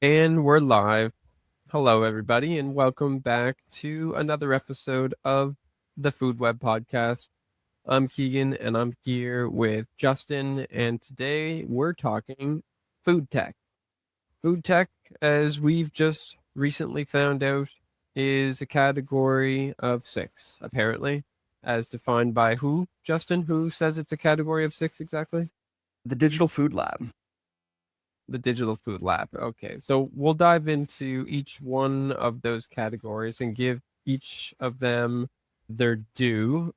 And we're live. Hello, everybody, and welcome back to another episode of the Food Web Podcast. I'm Keegan, and I'm here with Justin, and today we're talking food tech. Food tech, as we've just recently found out, is a category of six, apparently, as defined by who? Justin, who says it's a category of six exactly? The Digital Food Lab. The Digital Food Lab. Okay, so we'll dive into each one of those categories and give each of them their due,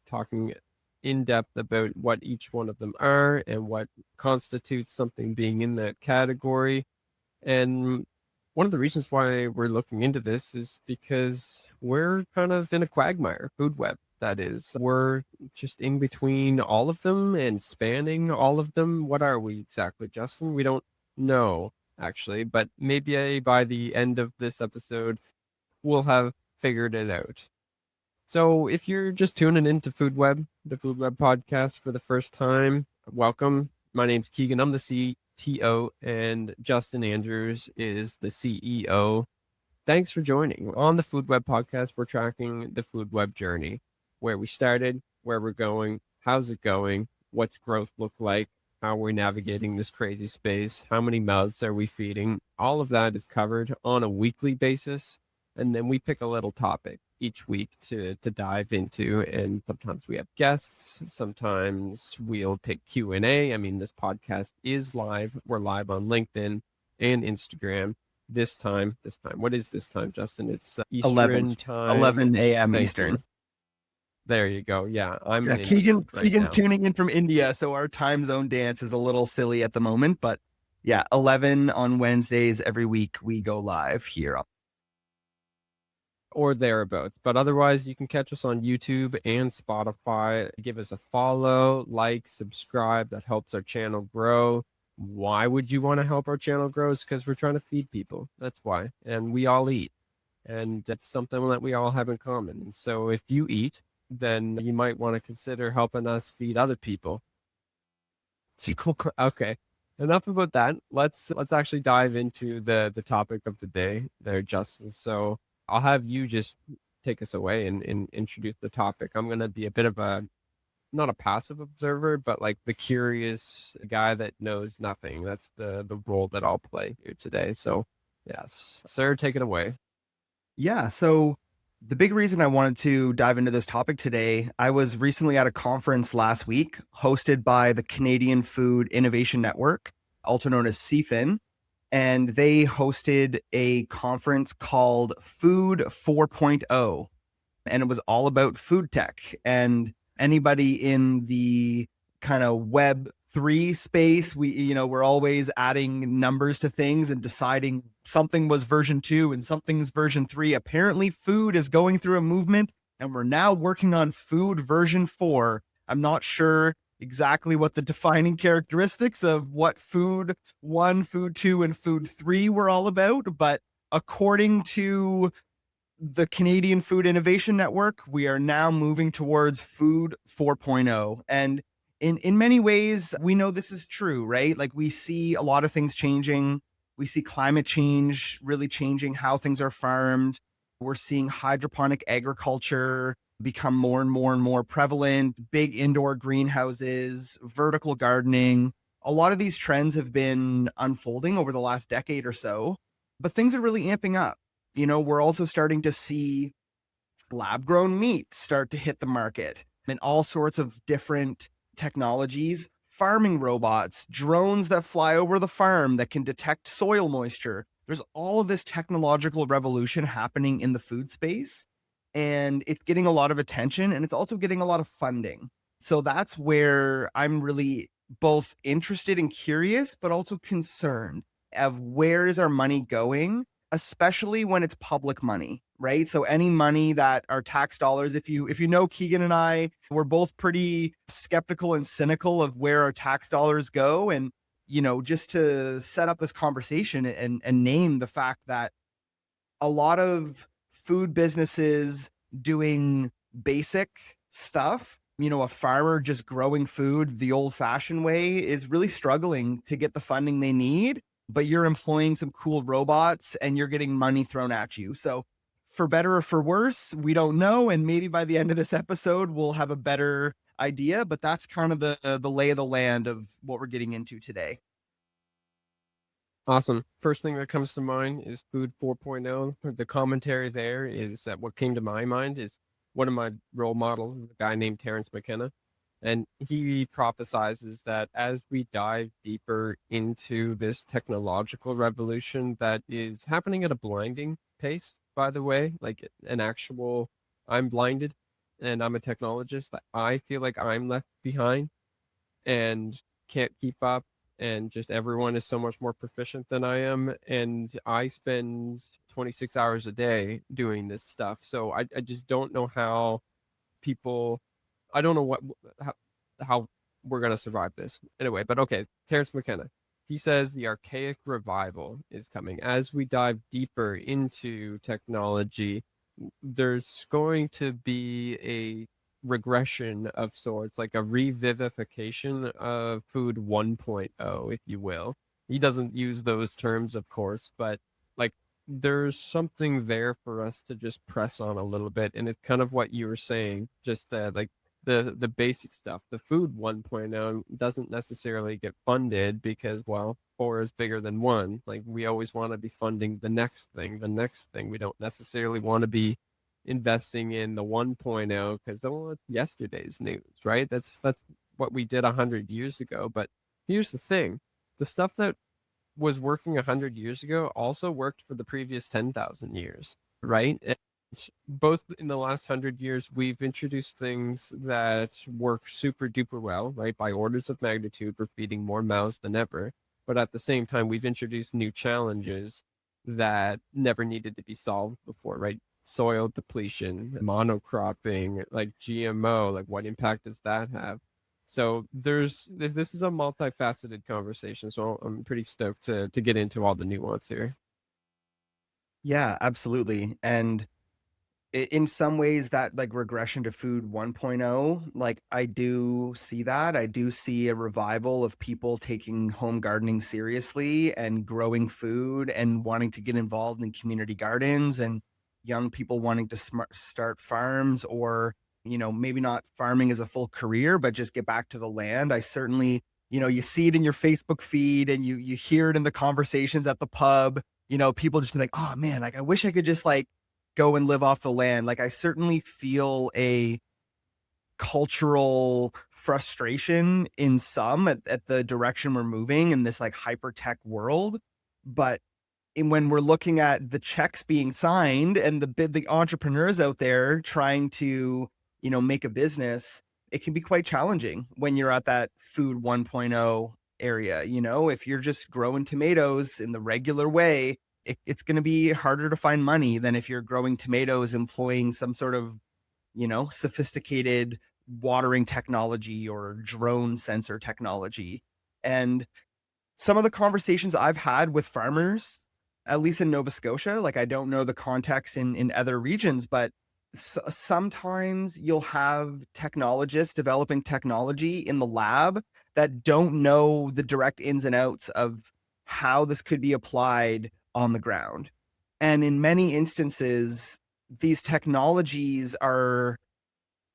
talking in depth about what each one of them are and what constitutes something being in that category. And one of the reasons why we're looking into this is because we're kind of in a quagmire, food web, that is. We're just in between all of them and spanning all of them. What are we exactly, Justin? We don't know, actually, but maybe by the end of this episode, we'll have figured it out. So if you're just tuning into Food Web, the Food Web podcast for the first time, welcome. My name's Keegan. I'm the CTO, and Justin Andrews is the CEO. Thanks for joining. On the Food Web podcast, we're tracking the Food Web journey, where we started, where we're going, how's it going, what's growth look like, how we're navigating this crazy space, how many mouths are we feeding. All of that is covered on a weekly basis, and then we pick a little topic each week to dive into, and sometimes we have guests, sometimes we'll pick Q&A. I mean, this podcast is live. We're live on LinkedIn and Instagram. This time, what is this time, Justin? It's Eastern 11 time. 11 a.m. Thank Eastern. you. There you go. Yeah, I'm in Keegan right now. tuning in from India, so our time zone dance is a little silly at the moment, but yeah, 11 on Wednesdays every week we go live here. Or thereabouts. But otherwise, you can catch us on YouTube and Spotify. Give us a follow, like, subscribe. That helps our channel grow. Why would you want to help our channel grow? It's because we're trying to feed people. That's why. And we all eat. And that's something that we all have in common. And so if you eat, then you might want to consider helping us feed other people. Okay. Enough about that. Let's actually dive into the topic of the day there, Justin. So I'll have you just take us away and introduce the topic. I'm going to be a bit of not a passive observer, but like the curious guy that knows nothing. That's the role that I'll play here today. So yes, sir, take it away. Yeah, so the big reason I wanted to dive into this topic today, I was recently at a conference last week hosted by the Canadian Food Innovation Network, also known as CFIN. And they hosted a conference called Food 4.0, and it was all about food tech. And anybody in the kind of Web3 space, we're always adding numbers to things and deciding something was version 2 and something's version 3. Apparently, food is going through a movement, and we're now working on food version 4. I'm not sure exactly what the defining characteristics of what food 1, food 2, and food 3 were all about. But according to the Canadian Food Innovation Network, we are now moving towards food 4.0. And in many ways, we know this is true, right? Like we see a lot of things changing. We see climate change really changing how things are farmed. We're seeing hydroponic agriculture become more and more and more prevalent, big indoor greenhouses, vertical gardening. A lot of these trends have been unfolding over the last decade or so, but things are really amping up. We're also starting to see lab-grown meat start to hit the market and all sorts of different technologies, farming robots, drones that fly over the farm that can detect soil moisture. There's all of this technological revolution happening in the food space, and it's getting a lot of attention, and it's also getting a lot of funding. So that's where I'm really both interested and curious, but also concerned of where is our money going, especially when it's public money, right? So any money that our tax dollars, if you know Keegan and I, we're both pretty skeptical and cynical of where our tax dollars go. And, just to set up this conversation and name the fact that a lot of food businesses doing basic stuff, a farmer just growing food the old fashioned way is really struggling to get the funding they need. but you're employing some cool robots and you're getting money thrown at you. So for better or for worse, we don't know. And maybe by the end of this episode, we'll have a better idea, but that's kind of the lay of the land of what we're getting into today. Awesome. First thing that comes to mind is Food 4.0. The commentary there is that what came to my mind is one of my role models, is a guy named Terrence McKenna. And he prophesizes that as we dive deeper into this technological revolution that is happening at a blinding pace, by the way, like an actual, I'm blinded and I'm a technologist. I feel like I'm left behind and can't keep up, and just everyone is so much more proficient than I am, and I spend 26 hours a day doing this stuff. So I just don't know how people, I don't know how, how we're going to survive this anyway. But okay, Terrence McKenna, he says the archaic revival is coming as we dive deeper into technology. There's going to be a regression of sorts, like a revivification of food 1.0, if you will. He doesn't use those terms, of course, but like there's something there for us to just press on a little bit. And it's kind of what you were saying, just that like the basic stuff. The food 1.0 doesn't necessarily get funded because, well, four is bigger than one. Like we always want to be funding the next thing, the next thing. We don't necessarily want to be investing in the 1.0 because, oh, it's yesterday's news, right? That's what we did 100 years ago. But here's the thing: the stuff that was working 100 years ago also worked for the previous 10,000 years, right? And both in the last 100 years, we've introduced things that work super duper well, right? By orders of magnitude, we're feeding more mouths than ever. But at the same time, we've introduced new challenges that never needed to be solved before, right? Soil depletion, monocropping, like GMO, like what impact does that have? So this is a multifaceted conversation. So I'm pretty stoked to get into all the nuance here. Yeah, absolutely. And in some ways that like regression to food 1.0, like I do see that. I do see a revival of people taking home gardening seriously and growing food and wanting to get involved in community gardens, and young people wanting to start farms, or maybe not farming as a full career but just get back to the land. I certainly, you see it in your Facebook feed, and you hear it in the conversations at the pub. People just be like, oh man, like I wish I could just like go and live off the land. Like I certainly feel a cultural frustration in some at the direction we're moving in this like hyper tech world. But when we're looking at the checks being signed and the entrepreneurs out there trying to, make a business, it can be quite challenging when you're at that food 1.0 area. If you're just growing tomatoes in the regular way, it's going to be harder to find money than if you're growing tomatoes employing some sort of, sophisticated watering technology or drone sensor technology. And some of the conversations I've had with farmers, at least in Nova Scotia, like I don't know the context in other regions, but sometimes you'll have technologists developing technology in the lab that don't know the direct ins and outs of how this could be applied on the ground. And in many instances, these technologies are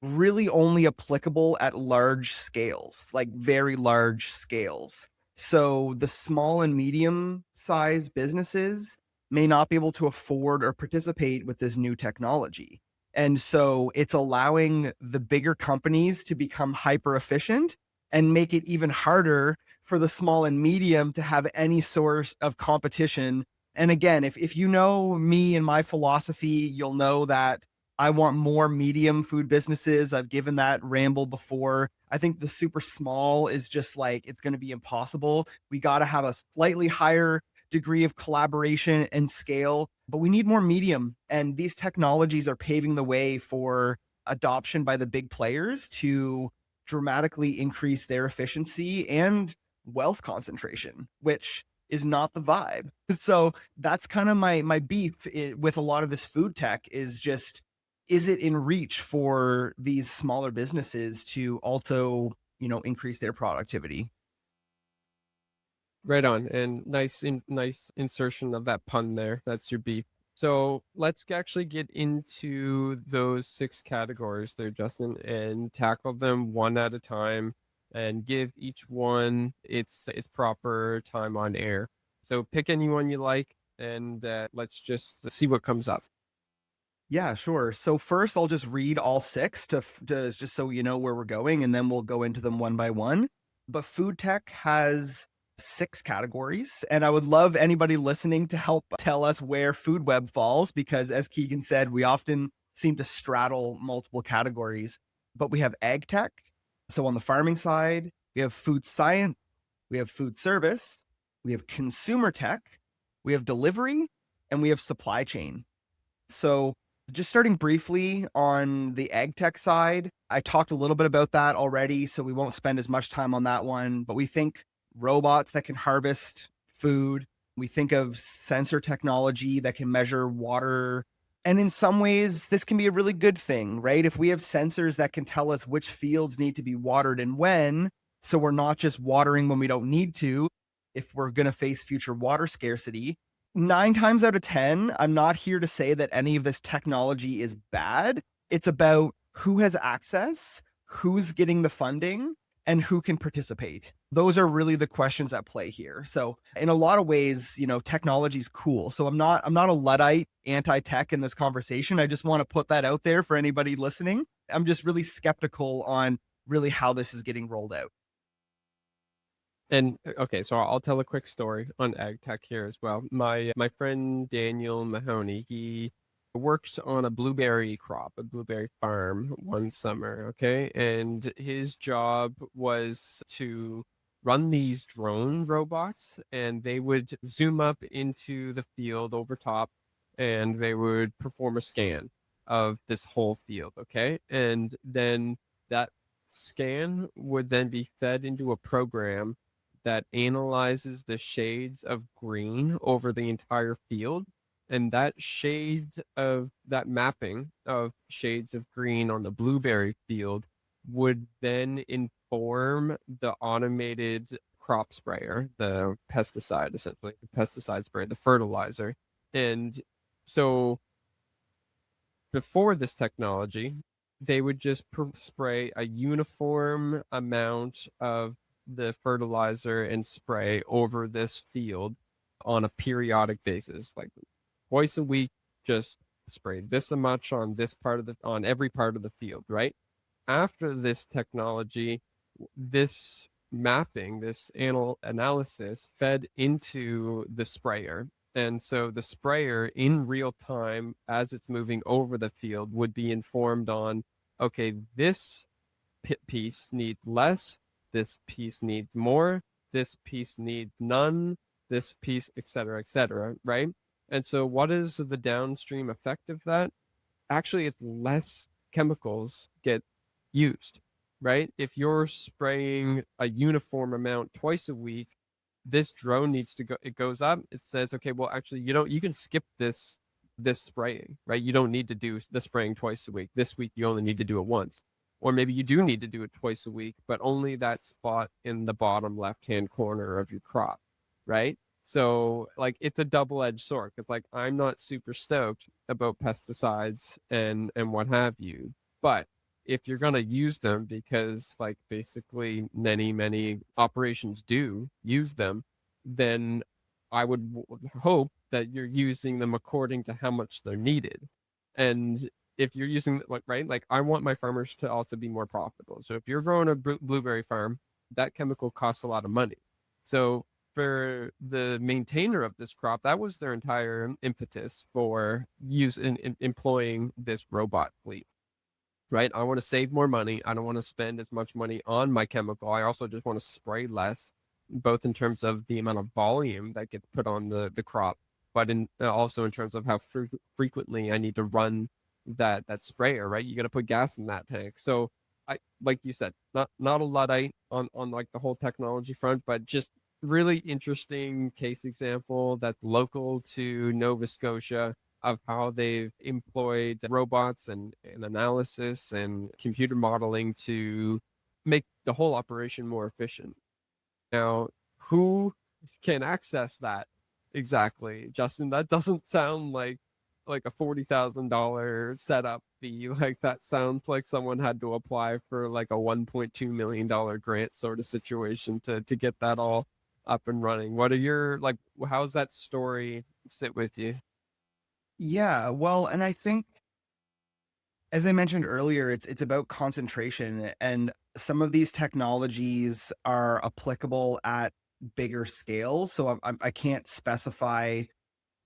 really only applicable at large scales, like very large scales. So the small and medium sized businesses may not be able to afford or participate with this new technology. And so it's allowing the bigger companies to become hyper efficient and make it even harder for the small and medium to have any source of competition. And again, if you know me and my philosophy, you'll know that I want more medium food businesses. I've given that ramble before. I think the super small is just like, it's going to be impossible. We got to have a slightly higher degree of collaboration and scale, but we need more medium. And these technologies are paving the way for adoption by the big players to dramatically increase their efficiency and wealth concentration, which is not the vibe. So that's kind of my beef with a lot of this food tech is just, is it in reach for these smaller businesses to also, increase their productivity? Right on, and nice insertion of that pun there. That's your beef. So let's actually get into those 6 categories there, Justin, and tackle them one at a time, and give each one its proper time on air. So pick anyone you like, and let's just see what comes up. Yeah, sure. So first, I'll just read all six to just so you know where we're going, and then we'll go into them one by one. But food tech has 6 categories, and I would love anybody listening to help tell us where food web falls, because as Keegan said, we often seem to straddle multiple categories. But we have ag tech. So on the farming side, we have food science, we have food service, we have consumer tech, we have delivery, and we have supply chain. So just starting briefly on the ag tech side, I talked a little bit about that already, so we won't spend as much time on that one. But we think robots that can harvest food. We think of sensor technology that can measure water. And in some ways, this can be a really good thing, right? If we have sensors that can tell us which fields need to be watered and when, so we're not just watering when we don't need to, if we're going to face future water scarcity, 9 times out of 10, I'm not here to say that any of this technology is bad. It's about who has access, who's getting the funding, and who can participate. Those are really the questions at play here. So in a lot of ways, technology is cool. So I'm not a Luddite anti-tech in this conversation. I just want to put that out there for anybody listening. I'm just really skeptical on really how this is getting rolled out. And okay, so I'll tell a quick story on ag tech here as well. My friend Daniel Mahoney, he worked on a blueberry crop, a blueberry farm one summer, okay? And his job was to run these drone robots, and they would zoom up into the field over top, and they would perform a scan of this whole field, okay? And then that scan would then be fed into a program that analyzes the shades of green over the entire field. And that shades of that mapping of shades of green on the blueberry field would then inform the automated crop sprayer, the pesticide, essentially, the pesticide spray, the fertilizer. And so before this technology, they would just spray a uniform amount of the fertilizer and spray over this field on a periodic basis, like twice a week, just spray this much on this part of on every part of the field, right? After this technology, this mapping, this analysis fed into the sprayer. And so the sprayer in real time, as it's moving over the field, would be informed on, okay, this piece needs less, this piece needs more, this piece needs none, this piece, et cetera, right? And so what is the downstream effect of that? Actually, it's less chemicals get used, right? If you're spraying a uniform amount twice a week, this drone needs to go, it goes up, it says, okay, well, actually, you can skip this spraying, right? You don't need to do the spraying twice a week. This week, you only need to do it once. Or maybe you do need to do it twice a week, but only that spot in the bottom left-hand corner of your crop, right? So, like, it's a double-edged sword. It's like, I'm not super stoked about pesticides and what have you, but if you're going to use them, because like basically many operations do use them, then I would hope that you're using them according to how much they're needed. And if you're using, like, right, like, I want my farmers to also be more profitable. So if you're growing a blueberry farm, that chemical costs a lot of money. So for the maintainer of this crop, that was their entire impetus for employing this robot fleet, right? I want to save more money. I don't want to spend as much money on my chemical. I also just want to spray less, both in terms of the amount of volume that gets put on the crop, but in also in terms of how frequently I need to run that sprayer, right? You got to put gas in that tank. So I, like you said, not a Luddite on like the whole technology front, but just really interesting case example that's local to Nova Scotia of how they've employed robots and analysis and computer modeling to make the whole operation more efficient. Now, who can access that. Exactly, Justin. That doesn't sound like a $40,000 setup fee. Like that sounds like someone had to apply for like a $1.2 million grant sort of situation to get that all up and running. What are your like? How's that story sit with you? Yeah, well, and I think as I mentioned earlier, it's about concentration, and some of these technologies are applicable at bigger scales. So I can't specify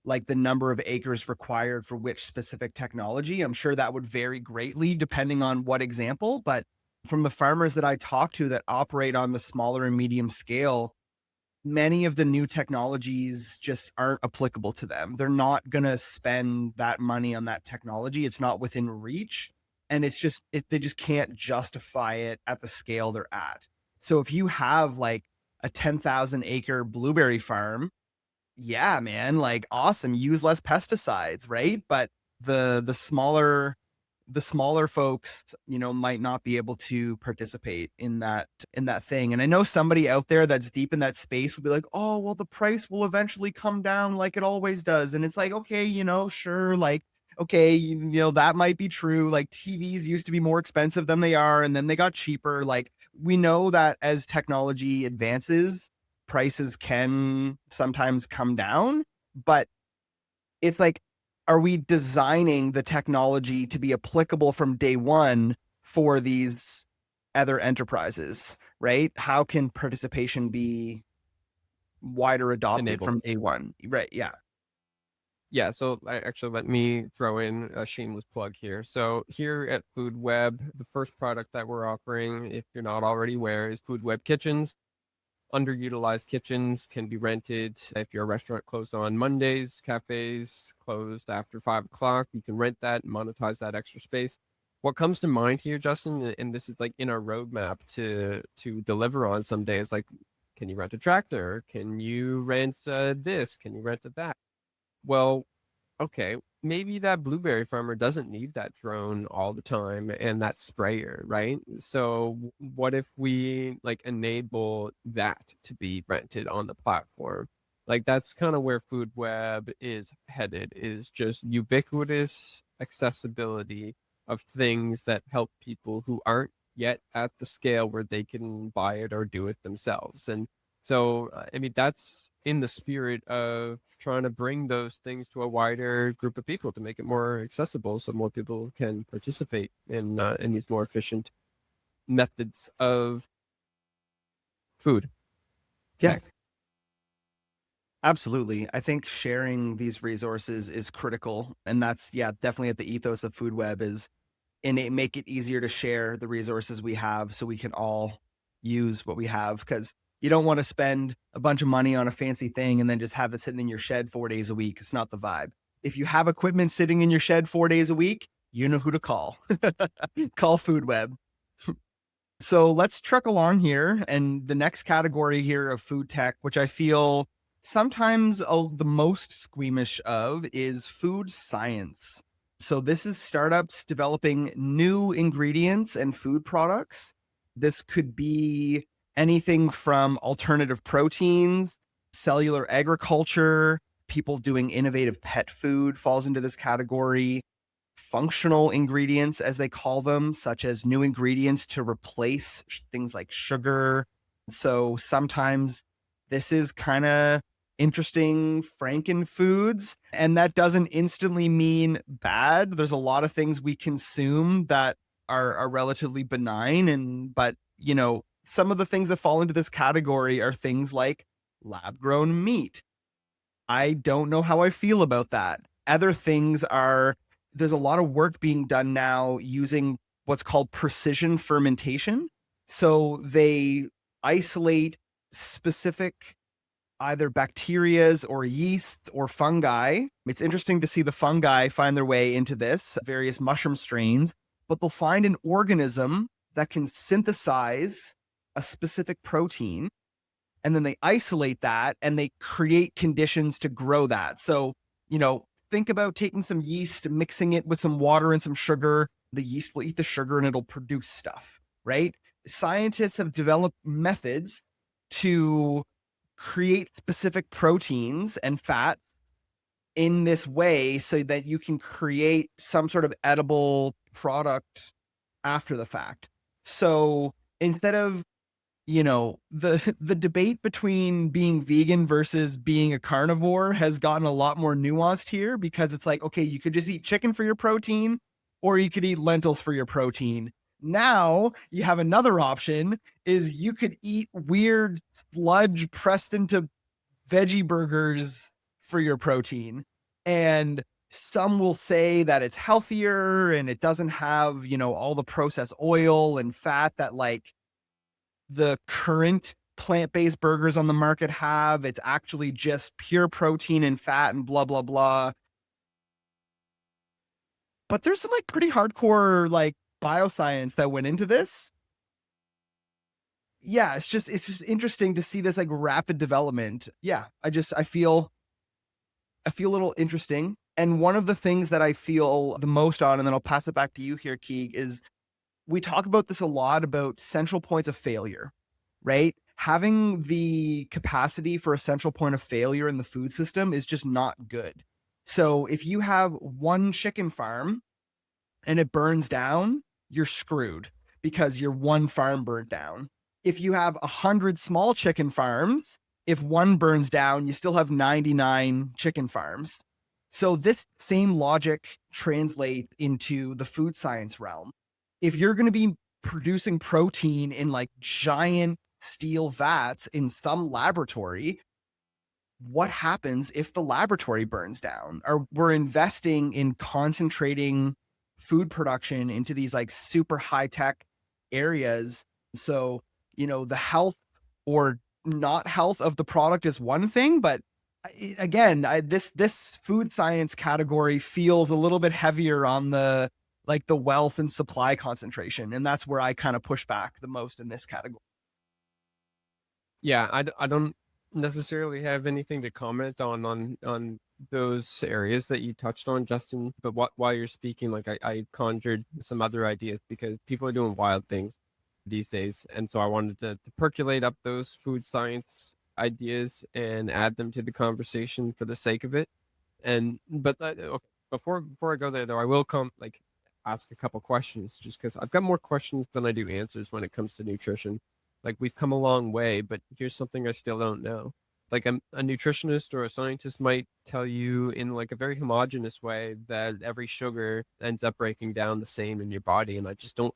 like the number of acres required for which specific technology. I'm sure that would vary greatly depending on what example, but from the farmers that I talk to that operate on the smaller and medium scale, many of the new technologies just aren't applicable to them. They're not going to spend that money on that technology. It's not within reach. And they just can't justify it at the scale they're at. So if you have like a 10,000 acre blueberry farm, yeah, man, like awesome, use less pesticides, right? But the smaller folks, might not be able to participate in that thing. And I know somebody out there that's deep in that space would be like, "Oh, well, the price will eventually come down like it always does." And it's like, okay, sure, like okay, that might be true. Like TVs used to be more expensive than they are, and then they got cheaper. Like we know that as technology advances, prices can sometimes come down, but it's like, are we designing the technology to be applicable from day one for these other enterprises, right? How can participation be wider adopted Enabled. from day one? Right. Yeah. Yeah, so actually let me throw in a shameless plug here. So here at Food Web, the first product that we're offering, if you're not already aware, is Food Web Kitchens. Underutilized kitchens can be rented. If your restaurant closed on Mondays, cafes closed after 5 o'clock, you can rent that and monetize that extra space. What comes to mind here, Justin, and this is like in our roadmap to deliver on someday, is like, can you rent a tractor? Can you rent this? Can you rent that? Well, okay, maybe that blueberry farmer doesn't need that drone all the time and that sprayer, right? So what if we like enable that to be rented on the platform? Like that's kind of where Food Web is headed, is just ubiquitous accessibility of things that help people who aren't yet at the scale where they can buy it or do it themselves. And so, I mean, that's in the spirit of trying to bring those things to a wider group of people to make it more accessible, so more people can participate in these more efficient methods of food Yeah. tech. Absolutely. I think sharing these resources is critical. And that's, yeah, definitely at the ethos of Food Web is make it easier to share the resources we have so we can all use what we have. Because you don't want to spend a bunch of money on a fancy thing and then just have it sitting in your shed 4 days a week. It's not the vibe. If you have equipment sitting in your shed 4 days a week, you know who to call. Call Food Web. So let's truck along here. And the next category here of food tech, which I feel sometimes the most squeamish of, is food science. So this is startups developing new ingredients and food products. This could be anything from alternative proteins, cellular agriculture, people doing innovative pet food falls into this category, functional ingredients, as they call them, such as new ingredients to replace things like sugar. So sometimes this is kind of interesting Frankenfoods, and that doesn't instantly mean bad. There's a lot of things we consume that are relatively benign, but some of the things that fall into this category are things like lab grown meat. I don't know how I feel about that. Other things are, there's a lot of work being done now using what's called precision fermentation. So they isolate specific either bacterias or yeast or fungi. It's interesting to see the fungi find their way into this, various mushroom strains, but they'll find an organism that can synthesize a specific protein, and then they isolate that and they create conditions to grow that. So, think about taking some yeast, mixing it with some water and some sugar. The yeast will eat the sugar and it'll produce stuff, right? Scientists have developed methods to create specific proteins and fats in this way so that you can create some sort of edible product after the fact. So instead of, the debate between being vegan versus being a carnivore has gotten a lot more nuanced here, because it's like, okay, you could just eat chicken for your protein, or you could eat lentils for your protein. Now you have another option, is you could eat weird sludge pressed into veggie burgers for your protein. And some will say that it's healthier and it doesn't have, all the processed oil and fat that like the current plant-based burgers on the market have. It's actually just pure protein and fat and blah blah blah. But there's some like pretty hardcore like bioscience that went into this. Yeah, it's just interesting to see this like rapid development. Yeah, I feel a little interesting. And one of the things that I feel the most on, and then I'll pass it back to you here, Keeg, is we talk about this a lot about central points of failure, right? Having the capacity for a central point of failure in the food system is just not good. So if you have one chicken farm and it burns down, you're screwed because your one farm burned down. If you have 100 small chicken farms, if one burns down, you still have 99 chicken farms. So this same logic translates into the food science realm. If you're going to be producing protein in like giant steel vats in some laboratory, what happens if the laboratory burns down? Or we're investing in concentrating food production into these like super high tech areas. So, the health or not health of the product is one thing, but again, this food science category feels a little bit heavier on the like the wealth and supply concentration, and that's where I kind of push back the most in this category. Yeah, I don't necessarily have anything to comment on those areas that you touched on, Justin. But while you're speaking, like I conjured some other ideas because people are doing wild things these days, and so I wanted to percolate up those food science ideas and add them to the conversation for the sake of it. And but okay, before I go there though, I will come like ask a couple questions just because I've got more questions than I do answers when it comes to nutrition. Like we've come a long way, but here's something I still don't know. Like a nutritionist or a scientist might tell you in like a very homogenous way that every sugar ends up breaking down the same in your body, and I just don't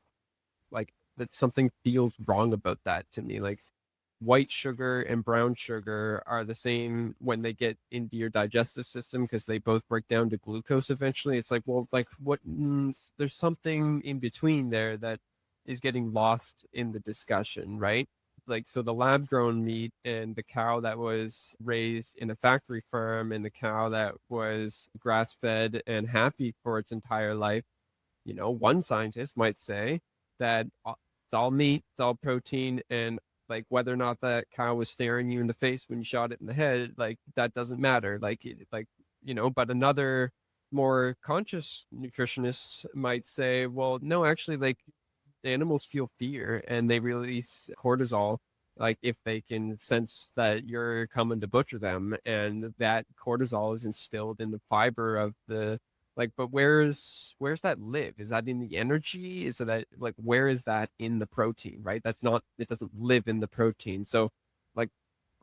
like that. Something feels wrong about that to me. Like white sugar and brown sugar are the same when they get into your digestive system because they both break down to glucose eventually. It's like, well, like what? There's something in between there that is getting lost in the discussion, right? Like, so the lab grown meat and the cow that was raised in a factory farm and the cow that was grass fed and happy for its entire life, one scientist might say that it's all meat, it's all protein, and like whether or not that cow was staring you in the face when you shot it in the head, like that doesn't matter. But another more conscious nutritionist might say, well, no, actually, like animals feel fear and they release cortisol, like if they can sense that you're coming to butcher them, and that cortisol is instilled in the fiber of the like. But where's that live? Is that in the energy? Is it that like where is that in the protein? Right, that's not, it doesn't live in the protein. So like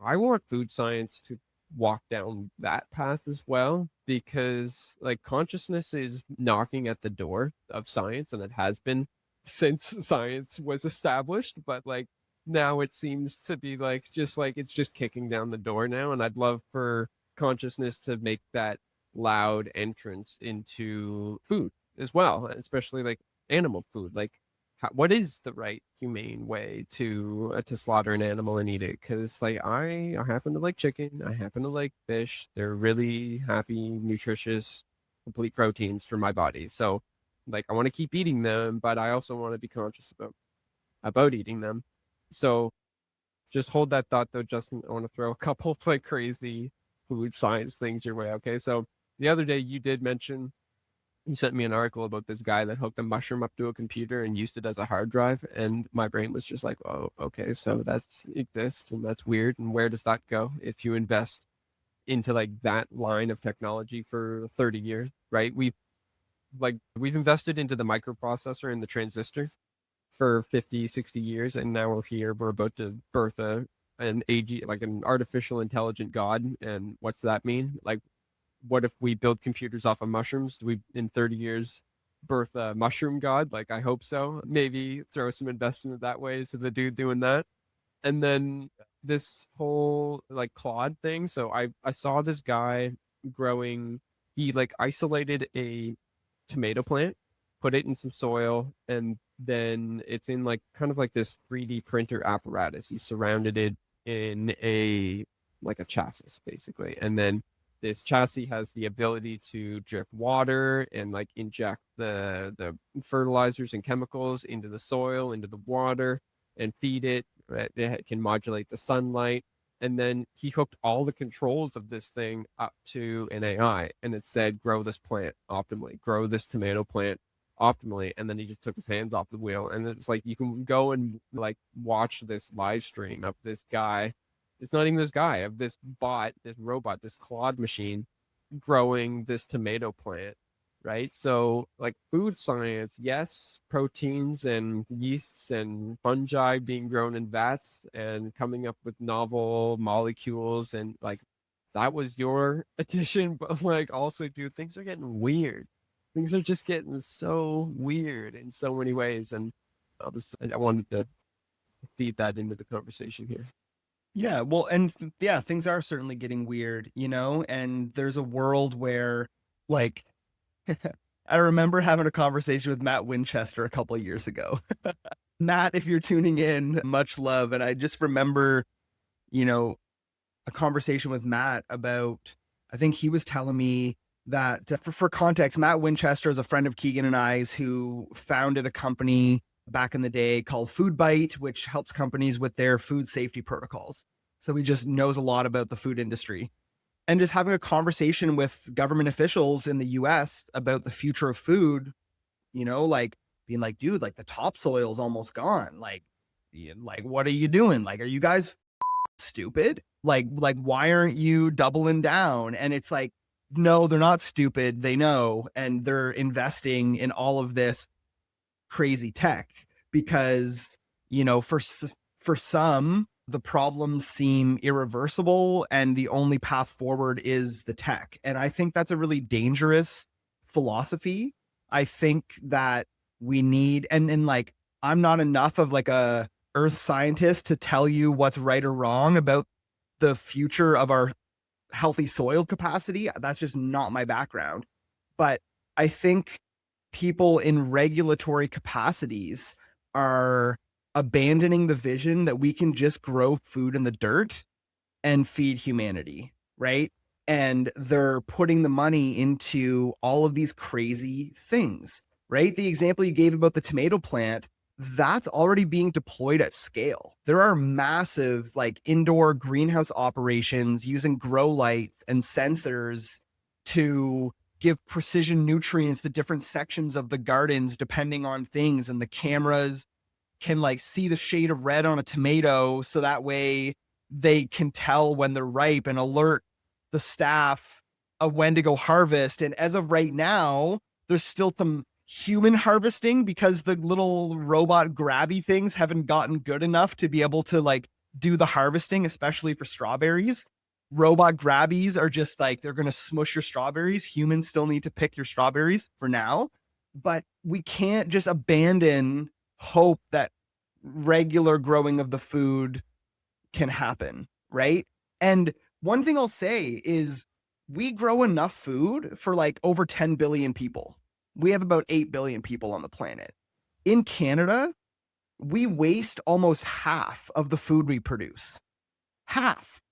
I want food science to walk down that path as well, because like consciousness is knocking at the door of science, and it has been since science was established. But like now it seems to be like just like it's just kicking down the door now, and I'd love for consciousness to make that loud entrance into food as well, especially like animal food. Like what is the right humane way to slaughter an animal and eat it? Because like I happen to like chicken, I happen to like fish. They're really happy, nutritious, complete proteins for my body. So like I want to keep eating them, but I also want to be conscious about eating them. So just hold that thought though, Justin. I want to throw a couple of like crazy food science things your way. Okay, so the other day you did mention You sent me an article about this guy that hooked a mushroom up to a computer and used it as a hard drive, and my brain was just like, oh, okay, so that's exists and that's weird, and where does that go if you invest into like that line of technology for 30 years, right? We've invested into the microprocessor and the transistor for 50, 60 years, and now we're about to birth an AG, like an artificial intelligent god. And what's that mean? Like, what if we build computers off of mushrooms? Do we in 30 years birth a mushroom god? Like, I hope so. Maybe throw some investment that way to the dude doing that. And then this whole like Claude thing. So I saw this guy growing. He like isolated a tomato plant, put it in some soil, and then it's in like kind of like this 3D printer apparatus. He surrounded it in a like a chassis basically, and then this chassis has the ability to drip water and like inject the fertilizers and chemicals into the soil, into the water, and feed it. It can modulate the sunlight. And then he hooked all the controls of this thing up to an AI, and it said, grow this plant optimally, grow this tomato plant optimally. And then he just took his hands off the wheel. And it's like you can go and like watch this live stream of this guy. It's not even this guy, of this bot, this robot, this Claude machine growing this tomato plant, right? So, like food science, yes, proteins and yeasts and fungi being grown in vats and coming up with novel molecules, and like that was your addition, but like also, dude, things are getting weird. Things are just getting so weird in so many ways, and I wanted to feed that into the conversation here. Yeah, well, and yeah, things are certainly getting weird, and there's a world where, like, I remember having a conversation with Matt Winchester a couple of years ago. Matt, if you're tuning in, much love. And I just remember, a conversation with Matt about, I think he was telling me that for context, Matt Winchester is a friend of Keegan and I's who founded a company back in the day called Food Bite, which helps companies with their food safety protocols. So he just knows a lot about the food industry. And just having a conversation with government officials in the US about the future of food, like being like, dude, like the topsoil is almost gone. Like, what are you doing? Like, are you guys stupid? Like, why aren't you doubling down? And it's like, no, they're not stupid. They know, and they're investing in all of this crazy tech because, for some, the problems seem irreversible and the only path forward is the tech. And I think that's a really dangerous philosophy. I think that we need, and like, I'm not enough of like a earth scientist to tell you what's right or wrong about the future of our healthy soil capacity. That's just not my background. But I think people in regulatory capacities are abandoning the vision that we can just grow food in the dirt and feed humanity, right? And they're putting the money into all of these crazy things, right? The example you gave about the tomato plant, that's already being deployed at scale. There are massive like indoor greenhouse operations using grow lights and sensors to give precision nutrients to different sections of the gardens depending on things, and the cameras can like see the shade of red on a tomato so that way they can tell when they're ripe and alert the staff of when to go harvest. And as of right now, there's still some human harvesting because the little robot grabby things haven't gotten good enough to be able to like do the harvesting, especially for strawberries. Robot grabbies are just like, they're going to smush your strawberries. Humans still need to pick your strawberries for now, but we can't just abandon hope that regular growing of the food can happen, right? And one thing I'll say is we grow enough food for like over 10 billion people. We have about 8 billion people on the planet. In Canada, we waste almost half of the food we produce. Half,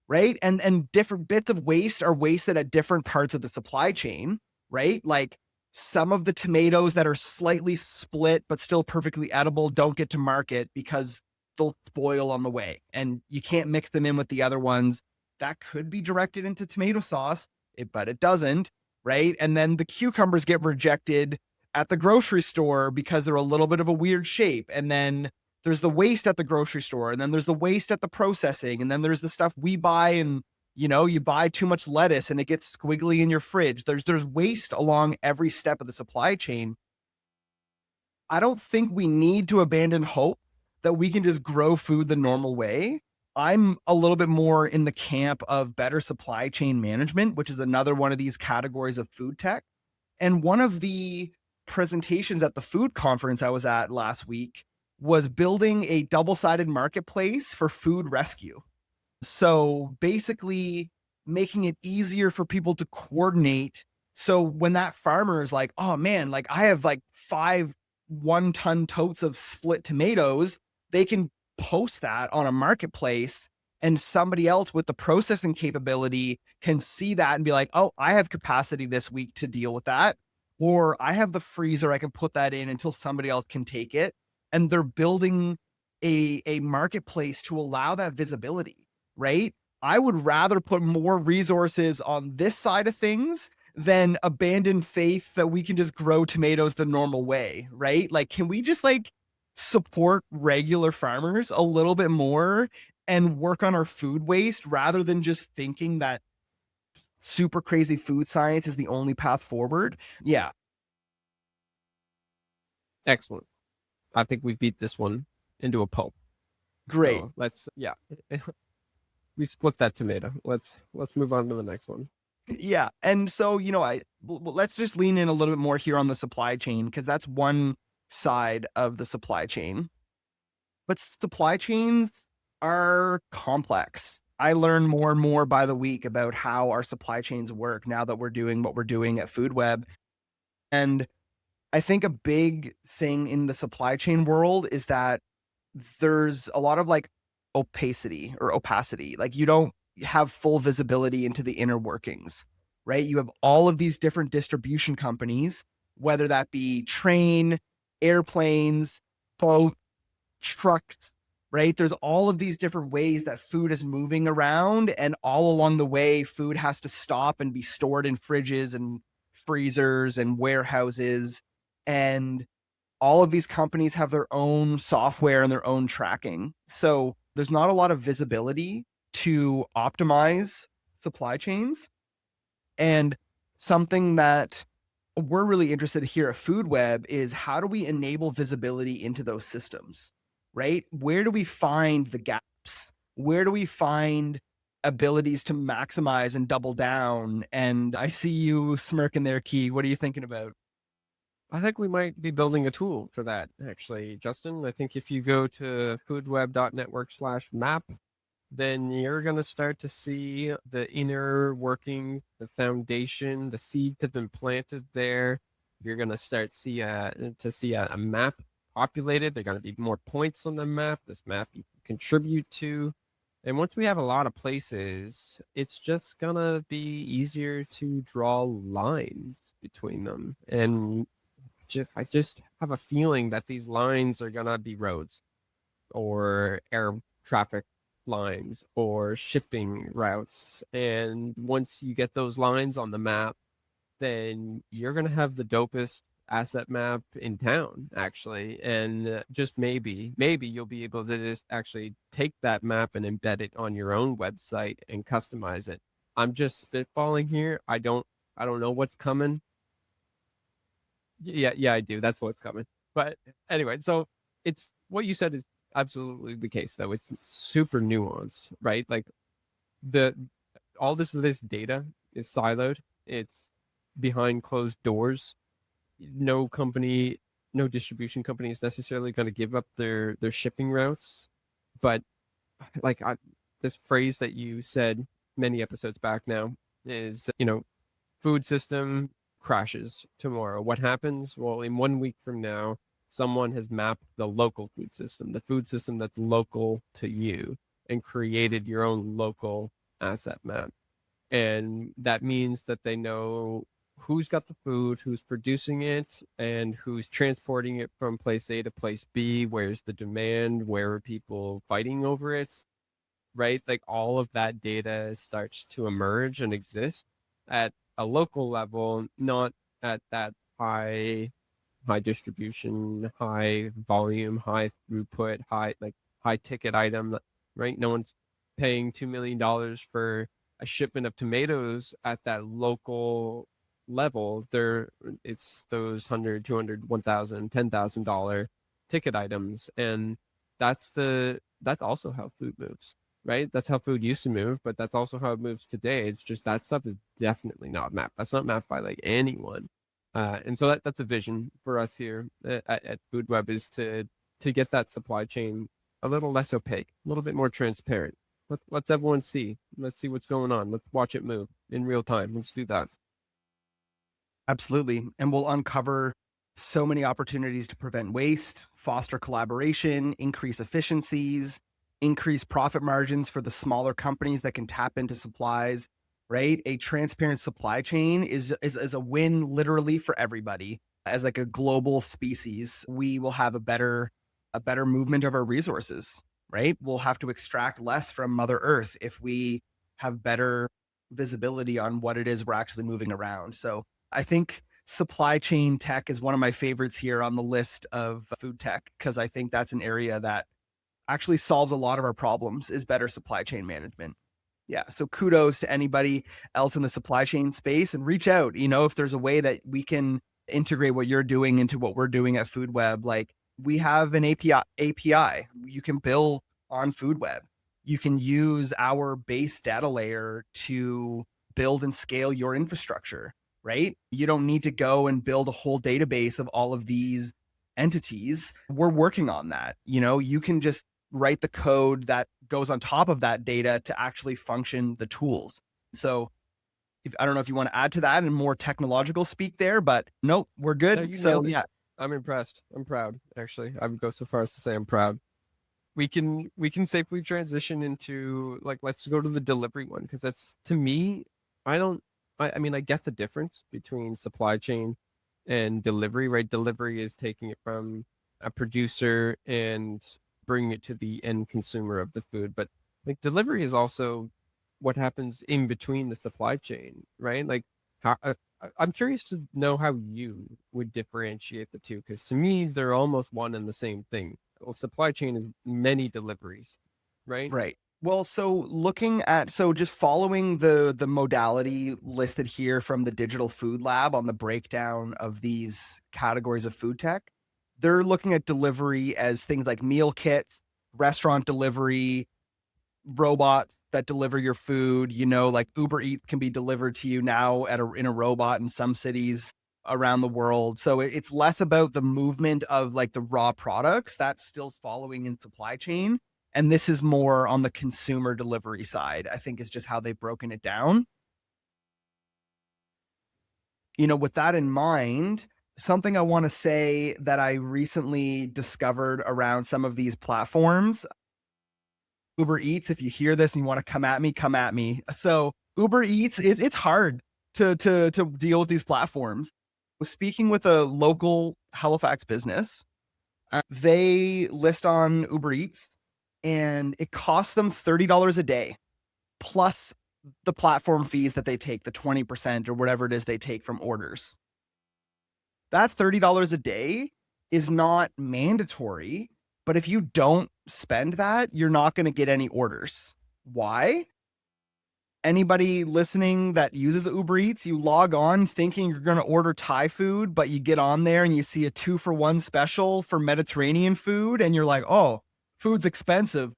right? And different bits of waste are wasted at different parts of the supply chain, right? Like some of the tomatoes that are slightly split but still perfectly edible don't get to market because they'll spoil on the way and you can't mix them in with the other ones. That could be directed into tomato sauce, but it doesn't. right? And then the cucumbers get rejected at the grocery store because they're a little bit of a weird shape. And then there's the waste at the grocery store, and then there's the waste at the processing, and then there's the stuff we buy, and you buy too much lettuce and it gets squiggly in your fridge. There's waste along every step of the supply chain. I don't think we need to abandon hope that we can just grow food the normal way. I'm a little bit more in the camp of better supply chain management, which is another one of these categories of food tech. And one of the presentations at the food conference I was at last week was building a double-sided marketplace for food rescue. So basically making it easier for people to coordinate. So when that farmer is like, oh man, like I have like 5 1-ton totes of split tomatoes, they can post that on a marketplace, and somebody else with the processing capability can see that and be like, oh, I have capacity this week to deal with that. Or I have the freezer, I can put that in until somebody else can take it. And they're building a marketplace to allow that visibility, right? I would rather put more resources on this side of things than abandon faith that we can just grow tomatoes the normal way, right? Like, can we just like support regular farmers a little bit more and work on our food waste rather than just thinking that super crazy food science is the only path forward? Yeah. Excellent. I think we beat this one into a pulp. Great. So we've split that tomato. Let's move on to the next one. Yeah. And so, let's just lean in a little bit more here on the supply chain, because that's one side of the supply chain. But supply chains are complex. I learn more and more by the week about how our supply chains work now that we're doing what we're doing at FoodWeb. And I think a big thing in the supply chain world is that there's a lot of like opacity. Like you don't have full visibility into the inner workings, right? You have all of these different distribution companies, whether that be train, airplanes, boat, trucks, right? There's all of these different ways that food is moving around, and all along the way, food has to stop and be stored in fridges and freezers and warehouses. And all of these companies have their own software and their own tracking. So there's not a lot of visibility to optimize supply chains. And something that we're really interested in here at FoodWeb is how do we enable visibility into those systems, right? Where do we find the gaps? Where do we find abilities to maximize and double down? And I see you smirking there, Key. What are you thinking about? I think we might be building a tool for that, actually, Justin. I think if you go to foodweb.network/map, then you're going to start to see the inner working, the foundation, the seeds have been planted there. You're going to start to see a map populated. There are going to be more points on the map. This map you can contribute to. And once we have a lot of places, it's just going to be easier to draw lines between them. And I just have a feeling that these lines are going to be roads or air traffic lines or shipping routes. And once you get those lines on the map, then you're going to have the dopest asset map in town, actually. And just maybe you'll be able to just actually take that map and embed it on your own website and customize it. I'm just spitballing here. I don't know what's coming. Yeah, I do. That's what's coming. But anyway, so it's what you said is absolutely the case, though. It's super nuanced, right? Like all this data is siloed. It's behind closed doors. No company, no distribution company is necessarily going to give up their shipping routes. But like this phrase that you said many episodes back now is, food system crashes tomorrow. What happens? Well, in 1 week from now, someone has mapped the local food system, the food system that's local to you, and created your own local asset map. And that means that they know who's got the food, who's producing it, and who's transporting it from place A to place B, where's the demand, where are people fighting over it, right? Like all of that data starts to emerge and exist at a local level, not at that high distribution, high volume, high throughput, high ticket item, right? No one's paying $2 million for a shipment of tomatoes at that local level. It's those 100, 200, 1,000, $10,000 ticket items. And that's also how food moves, right? That's how food used to move, but that's also how it moves today. It's just that stuff is definitely not mapped. That's not mapped by like anyone. And so that's a vision for us here at FoodWeb, is to get that supply chain a little less opaque, a little bit more transparent. Let's everyone see. Let's see what's going on. Let's watch it move in real time. Let's do that. Absolutely. And we'll uncover so many opportunities to prevent waste, foster collaboration, increase efficiencies, increase profit margins for the smaller companies that can tap into supplies, right? A transparent supply chain is a win literally for everybody. As like a global species, we will have a better movement of our resources, right? We'll have to extract less from Mother Earth if we have better visibility on what it is we're actually moving around. So I think supply chain tech is one of my favorites here on the list of food tech, because I think that's an area that actually solves a lot of our problems, is better supply chain management. Yeah. So kudos to anybody else in the supply chain space, and reach out, if there's a way that we can integrate what you're doing into what we're doing at FoodWeb. Like, we have an API you can build on FoodWeb. You can use our base data layer to build and scale your infrastructure, right? You don't need to go and build a whole database of all of these entities. We're working on that. You can just write the code that goes on top of that data to actually function the tools. So I don't know if you want to add to that and more technological speak there, but nope, we're good. No, you so nailed it. yeah, I'm impressed. I'm proud, actually. I would go so far as to say I'm proud. We can safely transition into, like, let's go to the delivery one, because that's, to me, I mean, I get the difference between supply chain and delivery, right? Delivery is taking it from a producer and bringing it to the end consumer of the food, but like delivery is also what happens in between the supply chain, right? Like, how I'm curious to know how you would differentiate the two, because to me they're almost one and the same thing. Well, supply chain is many deliveries, right? right. Well, so just following the modality listed here from the Digital Food Lab on the breakdown of these categories of food tech, they're looking at delivery as things like meal kits, restaurant delivery, robots that deliver your food. Like Uber Eats can be delivered to you now in a robot in some cities around the world. So it's less about the movement of like the raw products. That's still following in supply chain. And this is more on the consumer delivery side, I think, is just how they've broken it down. With that in mind, something I want to say that I recently discovered around some of these platforms, Uber Eats, if you hear this and you want to come at me, come at me. So Uber Eats, it's hard to deal with these platforms. I was speaking with a local Halifax business. They list on Uber Eats, and it costs them $30 a day, plus the platform fees that they take, the 20% or whatever it is they take from orders. That $30 a day is not mandatory, but if you don't spend that, you're not going to get any orders. Why? Anybody listening that uses Uber Eats, you log on thinking you're going to order Thai food, but you get on there and you see a 2-for-1 special for Mediterranean food, and you're like, oh, food's expensive.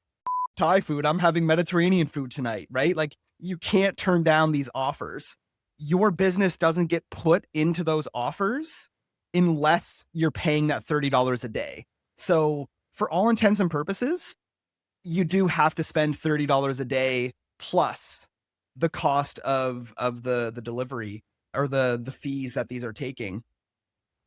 Thai food, I'm having Mediterranean food tonight, right? Like, you can't turn down these offers. Your business doesn't get put into those offers unless you're paying that $30 a day. So for all intents and purposes, you do have to spend $30 a day plus the cost of the delivery or the fees that these are taking.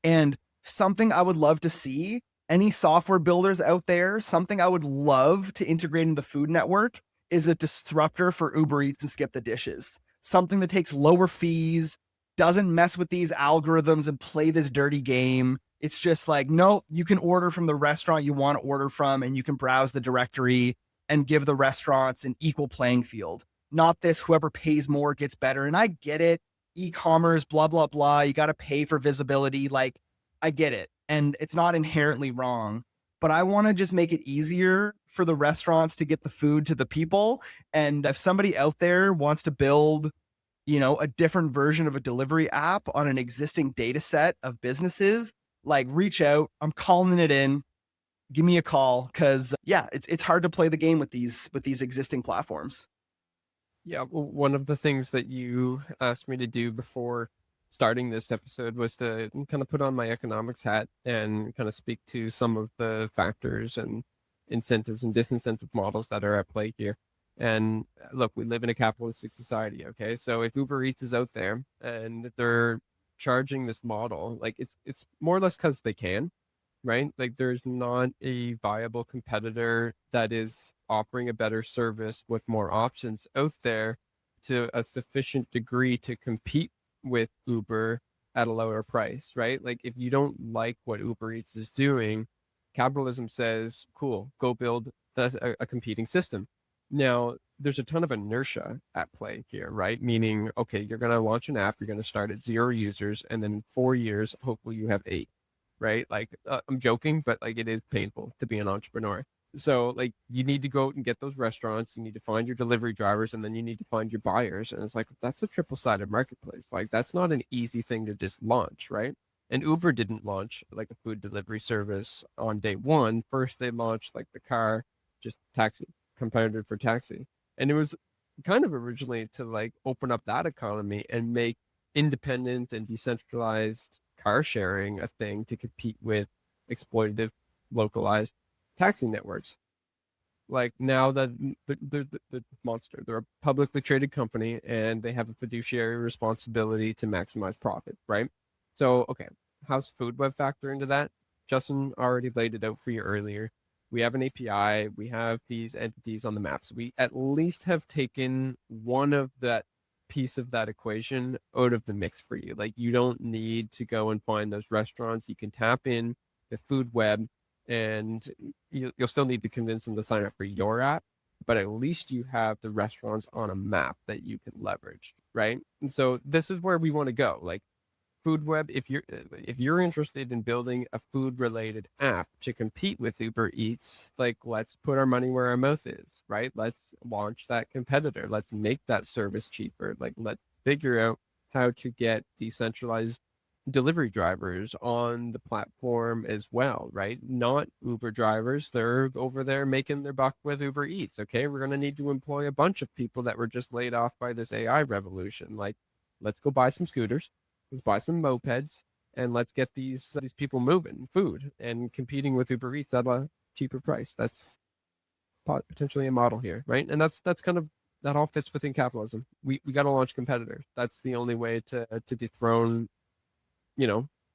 And something I would love to see, any software builders out there, something I would love to integrate in the Food Network is a disruptor for Uber Eats and Skip the Dishes. Something that takes lower fees, doesn't mess with these algorithms and play this dirty game. It's just like, no, you can order from the restaurant you want to order from, and you can browse the directory and give the restaurants an equal playing field. Not this, whoever pays more gets better. And I get it. e-commerce, blah, blah, blah. You got to pay for visibility. Like, I get it. And it's not inherently wrong, but I want to just make it easier for the restaurants to get the food to the people. And if somebody out there wants to build, a different version of a delivery app on an existing data set of businesses, like reach out. I'm calling it in. Give me a call, because yeah, it's hard to play the game with these existing platforms. Yeah, well, one of the things that you asked me to do before starting this episode was to kind of put on my economics hat and kind of speak to some of the factors and incentives and disincentive models that are at play here. And look, we live in a capitalistic society, okay? So if Uber Eats is out there and they're charging this model, like it's more or less because they can, right? Like there's not a viable competitor that is offering a better service with more options out there to a sufficient degree to compete with Uber at a lower price, right? Like if you don't like what Uber Eats is doing, capitalism says, cool, go build a competing system. Now, there's a ton of inertia at play here, right? Meaning, okay, you're going to launch an app, you're going to start at 0 users, and then in 4 years, hopefully you have 8, right? Like I'm joking, but like it is painful to be an entrepreneur. So like you need to go out and get those restaurants, you need to find your delivery drivers, and then you need to find your buyers. And it's like that's a triple-sided marketplace. Like that's not an easy thing to just launch, right? And Uber didn't launch like a food delivery service on day one. First they launched like the car, just taxi, competitor for taxi. And it was kind of originally to like open up that economy and make independent and decentralized car sharing a thing to compete with exploitative localized taxi networks. Like now that the monster, they're a publicly traded company and they have a fiduciary responsibility to maximize profit, right? So, okay, how's Food Web factor into that? Justin already laid it out for you earlier. We have an API, we have these entities on the maps. We at least have taken one of that piece of that equation out of the mix for you. Like you don't need to go and find those restaurants. You can tap in the Food Web, and you'll still need to convince them to sign up for your app, but at least you have the restaurants on a map that you can leverage, right? And so this is where we want to go. Like Food Web, if you're interested in building a food related app to compete with Uber Eats, like let's put our money where our mouth is, right? Let's launch that competitor. Let's make that service cheaper. Like let's figure out how to get decentralized delivery drivers on the platform as well, right? Not Uber drivers. They're over there making their buck with Uber Eats. Okay, we're going to need to employ a bunch of people that were just laid off by this AI revolution. Like let's go buy some scooters, let's buy some mopeds, and let's get these people moving food and competing with Uber Eats at a cheaper price. That's potentially a model here, right? And that's kind of that all fits within capitalism. We got to launch competitors. That's the only way to dethrone,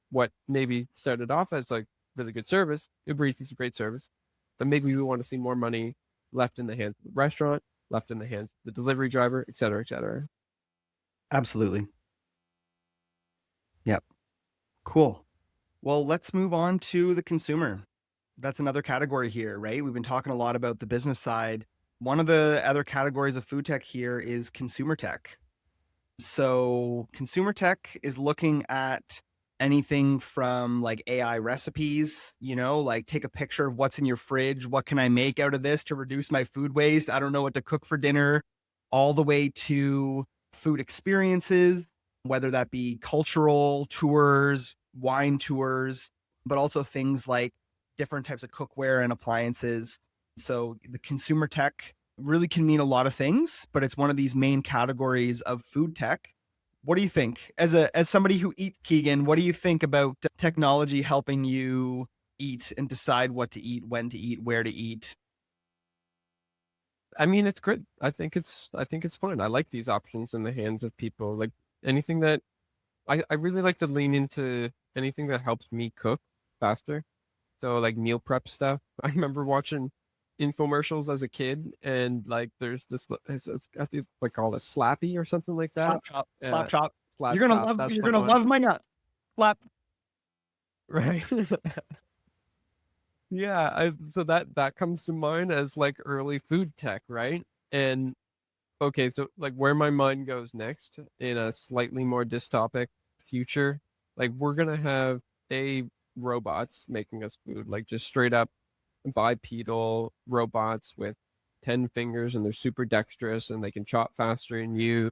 what maybe started off as like really good service. Uber Eats is a great service, but maybe we want to see more money left in the hands of the restaurant, left in the hands of the delivery driver, et cetera, et cetera. Absolutely. Yep. Cool. Well, let's move on to the consumer. That's another category here, right? We've been talking a lot about the business side. One of the other categories of food tech here is consumer tech. So, consumer tech is looking at anything from like AI recipes, like take a picture of what's in your fridge. What can I make out of this to reduce my food waste? I don't know what to cook for dinner, all the way to food experiences, whether that be cultural tours, wine tours, but also things like different types of cookware and appliances. So the consumer tech really can mean a lot of things, but it's one of these main categories of food tech. What do you think? As somebody who eats, Keegan, what do you think about technology helping you eat and decide what to eat, when to eat, where to eat? I mean, it's good. I think it's fun. I like these options in the hands of people. Like anything that I really like to lean into anything that helps me cook faster. So like meal prep stuff. I remember watching infomercials as a kid, and like there's this it's I think like called a Slappy or something like that. Slap chop, Uh, slap chop. Slap You're gonna chop. love. That's You're the gonna one, love my nuts. Slap. right? Yeah. So that comes to mind as like early food tech, right? And okay, so like where my mind goes next in a slightly more dystopic future, like we're gonna have a robots making us food, like just straight up bipedal robots with 10 fingers, and they're super dexterous and they can chop faster than you,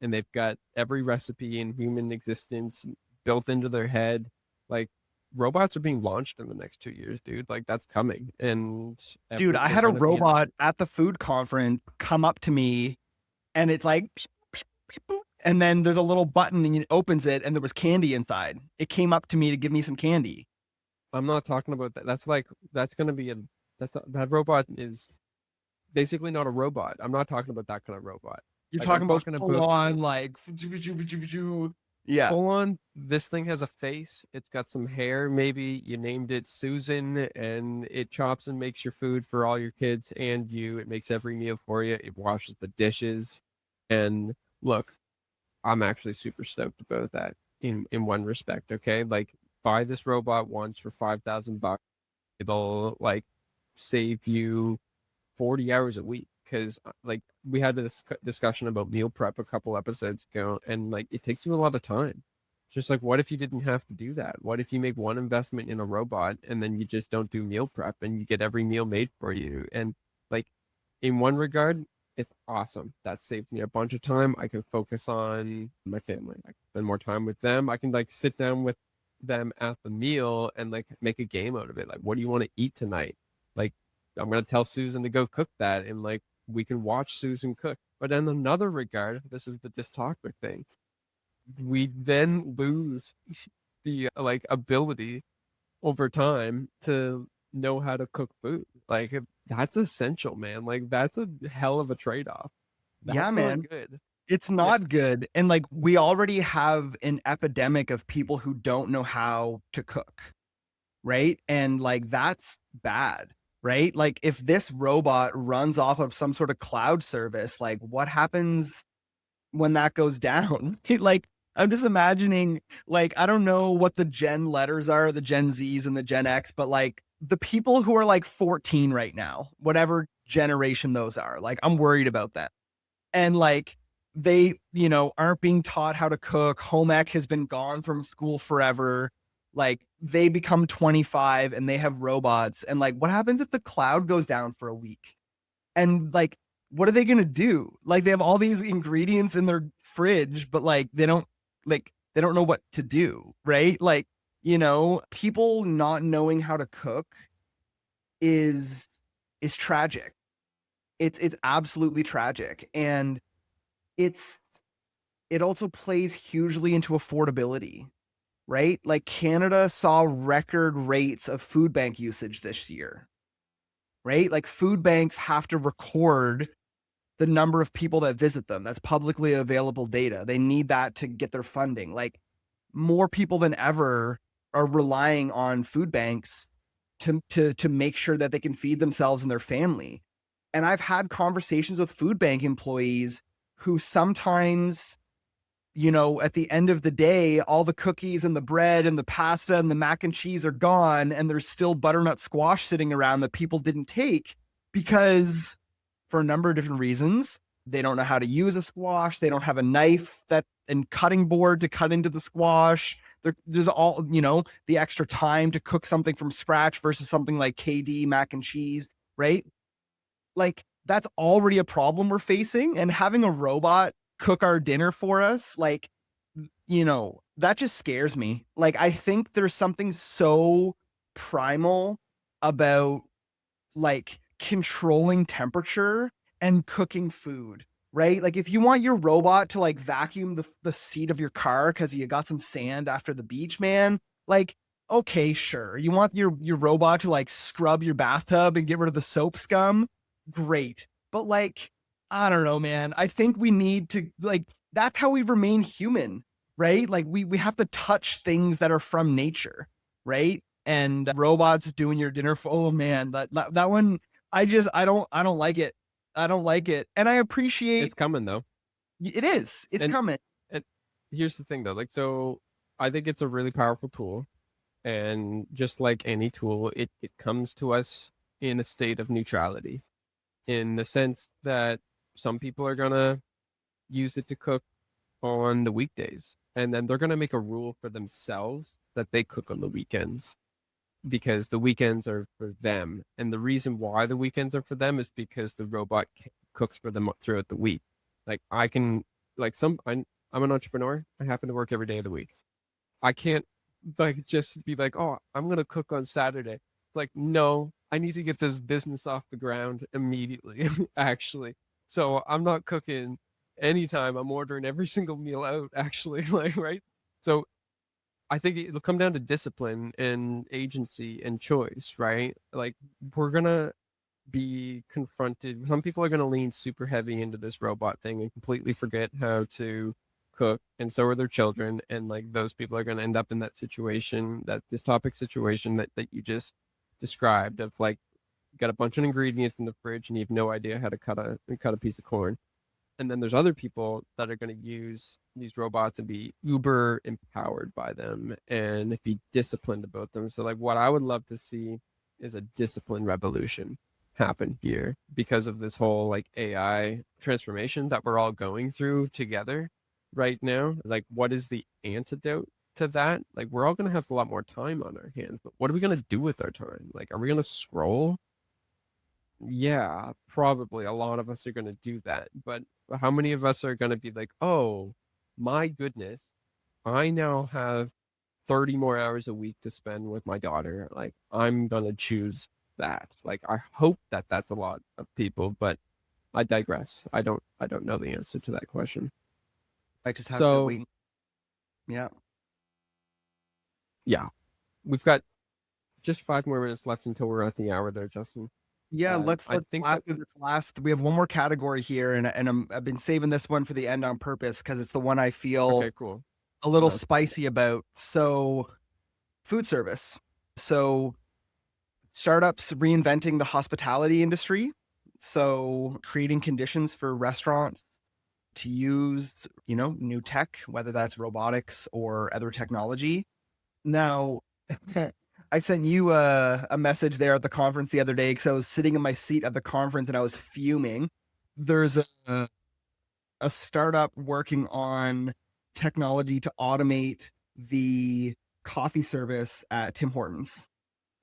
and they've got every recipe in human existence built into their head. Like robots are being launched in the next 2 years, dude. Like that's coming, and Dude, I they're had a gonna be in. robot at the food conference come up to me and it's like, and then there's a little button and it opens it and there was candy inside. It came up to me to give me some candy. I'm not talking about that. That's like that's gonna be a that robot is basically not a robot. I'm not talking about that kind of robot. You're Like I'm talking about talking full about on like, yeah. full on. This thing has a face. It's got some hair. Maybe you named it Susan, and it chops and makes your food for all your kids and you. It makes every meal for you. It washes the dishes. And look, I'm actually super stoked about that in one respect. Okay, like buy this robot once for $5,000. It'll like save you 40 hours a week, because like we had this discussion about meal prep a couple episodes ago, and like it takes you a lot of time. Just like, what if you didn't have to do that? What if you make one investment in a robot and then you just don't do meal prep and you get every meal made for you? And like in one regard, it's awesome. That saved me a bunch of time. I can focus on my family. I can spend more time with them. I can like sit down with them at the meal and like make a game out of it. Like, what do you want to eat tonight? Like, I'm gonna tell Susan to go cook that, and like we can watch Susan cook. But in another regard, this is the dystopic thing. We then lose the like ability over time to know how to cook food. Like that's essential, man. Like that's a hell of a trade-off. Yeah, That's not man. good. It's Yeah, not good. And like we already have an epidemic of people who don't know how to cook, right? And like that's bad, right? Like if this robot runs off of some sort of cloud service, like what happens when that goes down? Like I'm just imagining, like I don't know what the Gen letters are, the Gen Zs and the Gen X, but like the people who are like 14 right now, whatever generation those are, like I'm worried about that. And like they, aren't being taught how to cook. Home ec has been gone from school forever. Like they become 25 and they have robots. And like, what happens if the cloud goes down for a week? And like, what are they gonna do? Like they have all these ingredients in their fridge, but like they don't know what to do, right? Like, people not knowing how to cook is is tragic. It's absolutely tragic. And it's it also plays hugely into affordability, right? Like Canada saw record rates of food bank usage this year, right? Like food banks have to record the number of people that visit them. That's publicly available data. They need that to get their funding. Like more people than ever are relying on food banks to make sure that they can feed themselves and their family. And I've had conversations with food bank employees who sometimes, at the end of the day, all the cookies and the bread and the pasta and the mac and cheese are gone, and there's still butternut squash sitting around that people didn't take because, for a number of different reasons, they don't know how to use a squash. They don't have a knife and cutting board to cut into the squash. There's all, the extra time to cook something from scratch versus something like KD mac and cheese, right? Like that's already a problem we're facing. And having a robot cook our dinner for us, like, that just scares me. Like, I think there's something so primal about like controlling temperature and cooking food, right? Like if you want your robot to like vacuum the seat of your car because you got some sand after the beach, man, like, okay, sure. You want your robot to like scrub your bathtub and get rid of the soap scum? Great. But like, I don't know, man. I think we need to like that's how we remain human, right? Like we have to touch things that are from nature, right? And robots doing your dinner for, oh man, that one I don't like it. I don't like it. And I appreciate it's coming though. it is. It's And coming. and here's the thing though, like so I think it's a really powerful tool. And just like any tool, it comes to us in a state of neutrality, in the sense that some people are gonna use it to cook on the weekdays, and then they're gonna make a rule for themselves that they cook on the weekends because the weekends are for them. And the reason why the weekends are for them is because the robot cooks for them throughout the week. Like I can, like I'm an entrepreneur. I happen to work every day of the week. I can't like just be like, oh, I'm gonna cook on Saturday. It's like, no, I need to get this business off the ground immediately, actually. So I'm not cooking anytime. I'm ordering every single meal out, actually, like right. So I think it'll come down to discipline and agency and choice, right? Like we're gonna be confronted. Some people are gonna lean super heavy into this robot thing and completely forget how to cook, and so are their children. And like those people are gonna end up in that situation, that dystopic situation that you just described of like you got a bunch of ingredients in the fridge and you have no idea how to cut a piece of corn. And then there's other people that are going to use these robots and be uber empowered by them and be disciplined about them. So like what I would love to see is a discipline revolution happen here because of this whole like AI transformation that we're all going through together right now. Like what is the antidote to that? Like we're all going to have a lot more time on our hands, but what are we going to do with our time? Like are we going to scroll? Yeah, probably a lot of us are going to do that. But how many of us are going to be like, oh, my goodness, I now have 30 more hours a week to spend with my daughter. Like, I'm going to choose that. Like, I hope that that's a lot of people, but I digress. I don't know the answer to that question. I just have to So, wait. Yeah. yeah, we've got just 5 more minutes left until we're at the hour there, Justin. Yeah, let's I think blast that through this last. We have one more category here, and I've been saving this one for the end on purpose because it's the one I feel okay, cool. a little No, spicy about. So, food service. So, startups reinventing the hospitality industry. So, creating conditions for restaurants to use, new tech, whether that's robotics or other technology. Now, I sent you a message there at the conference the other day because I was sitting in my seat at the conference and I was fuming. There's a startup working on technology to automate the coffee service at Tim Hortons.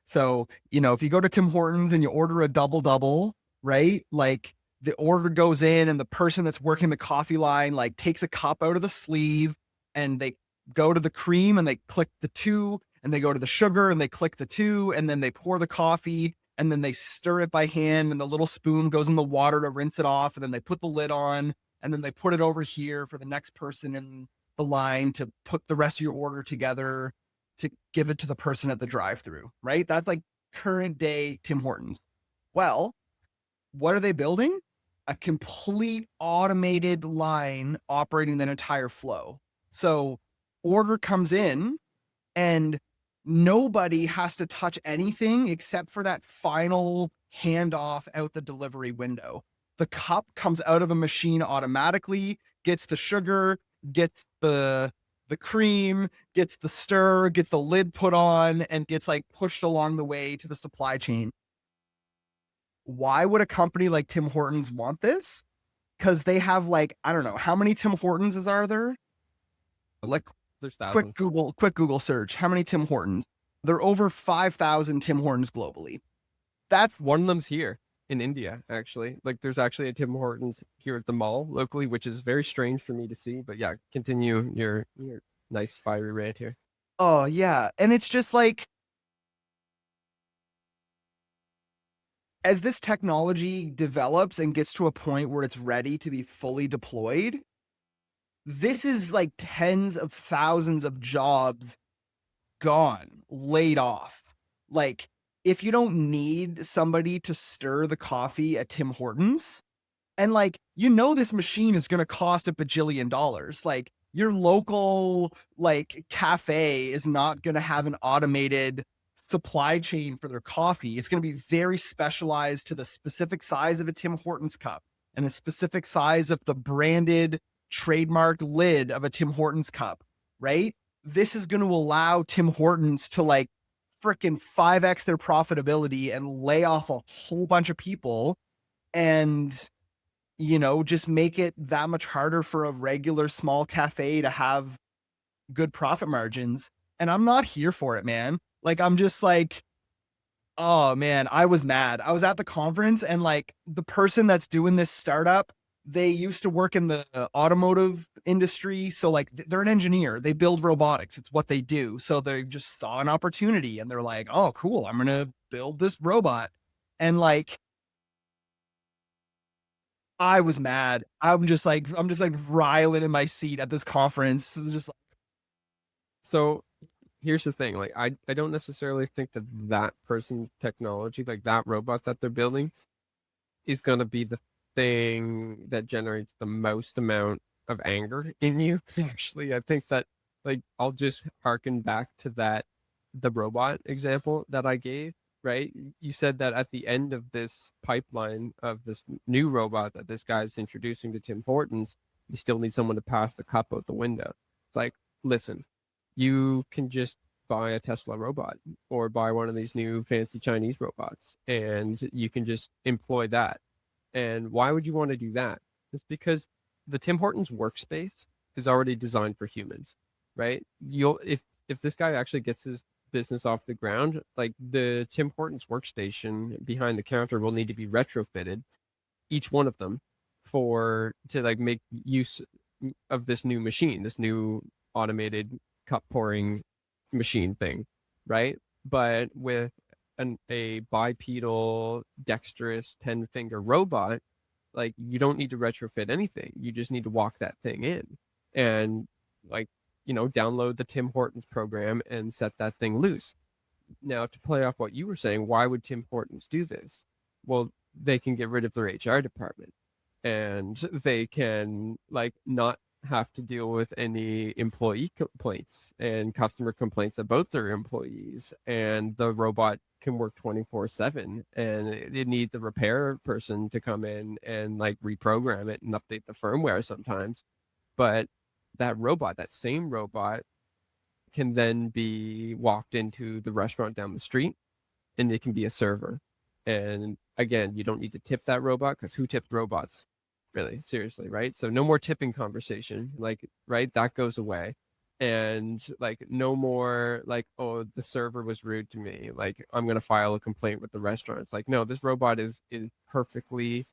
So, if you go to Tim Hortons and you order a double double, right? Like the order goes in and the person that's working the coffee line like takes a cup out of the sleeve and they go to the cream and they click the two and they go to the sugar and they click the two and then they pour the coffee and then they stir it by hand and the little spoon goes in the water to rinse it off and then they put the lid on and then they put it over here for the next person in the line to put the rest of your order together to give it to the person at the drive-through, right? That's like current day Tim Hortons. Well, what are they building? A complete automated line operating that entire flow. So order comes in and nobody has to touch anything except for that final handoff out the delivery window. The cup comes out of a machine automatically, gets the sugar, gets the cream, gets the stir, gets the lid put on, and gets like pushed along the way to the supply chain. Why would a company like Tim Hortons want this? Because they have like, I don't know, how many Tim Hortons are there? Like there's thousands. quick Google search. How many Tim Hortons? There are over 5,000 Tim Hortons globally. That's one of them's here in India, actually. Like there's actually a Tim Hortons here at the mall locally, which is very strange for me to see. But yeah, continue your nice fiery rant here. Oh yeah. And it's just like as this technology develops and gets to a point where it's ready to be fully deployed, this is like tens of thousands of jobs gone, laid off. Like, if you don't need somebody to stir the coffee at Tim Hortons, and like, this machine is going to cost a bajillion dollars. Like, your local like cafe is not going to have an automated supply chain for their coffee. It's going to be very specialized to the specific size of a Tim Hortons cup and a specific size of the branded trademark lid of a Tim Hortons cup, right? This is going to allow Tim Hortons to like freaking 5x their profitability and lay off a whole bunch of people. And, just make it that much harder for a regular small cafe to have good profit margins. And I'm not here for it, man. Like, I'm just like, oh man, I was mad. I was at the conference and like the person that's doing this startup, they used to work in the automotive industry. So like they're an engineer, they build robotics. It's what they do. So they just saw an opportunity and they're like, oh, cool, I'm going to build this robot. And like, I was mad. I'm just like riling in my seat at this conference. It's just like, So here's the thing, like I don't necessarily think that that person's technology, like that robot that they're building, is going to be the thing that generates the most amount of anger in you. Actually, I think that, like, I'll just harken back to the robot example that I gave, right? You said that at the end of this pipeline of this new robot that this guy's introducing to Tim Hortons, you still need someone to pass the cup out the window. It's like, listen, you can just buy a Tesla robot or buy one of these new fancy Chinese robots and you can just employ that. And why would you want to do that? It's because the Tim Hortons workspace is already designed for humans, right? You'll if this guy actually gets his business off the ground, like the Tim Hortons workstation behind the counter will need to be retrofitted, each one of them, for to like make use of this new machine, this new automated cup pouring machine thing, right? But with a bipedal, dexterous 10-finger robot, like you don't need to retrofit anything. You just need to walk that thing in and like, download the Tim Hortons program and set that thing loose. Now, to play off what you were saying, why would Tim Hortons do this? Well, they can get rid of their HR department and they can like not have to deal with any employee complaints and customer complaints about their employees, and the robot can work 24/7, and it needs a repair person to come in and like reprogram it and update the firmware sometimes. But that same robot can then be walked into the restaurant down the street and it can be a server. And again, you don't need to tip that robot because who tipped robots? Really, seriously, right? So no more tipping conversation, like, right? That goes away. And like no more like, oh, the server was rude to me. Like I'm gonna file a complaint with the restaurant. It's like, no, this robot is perfectly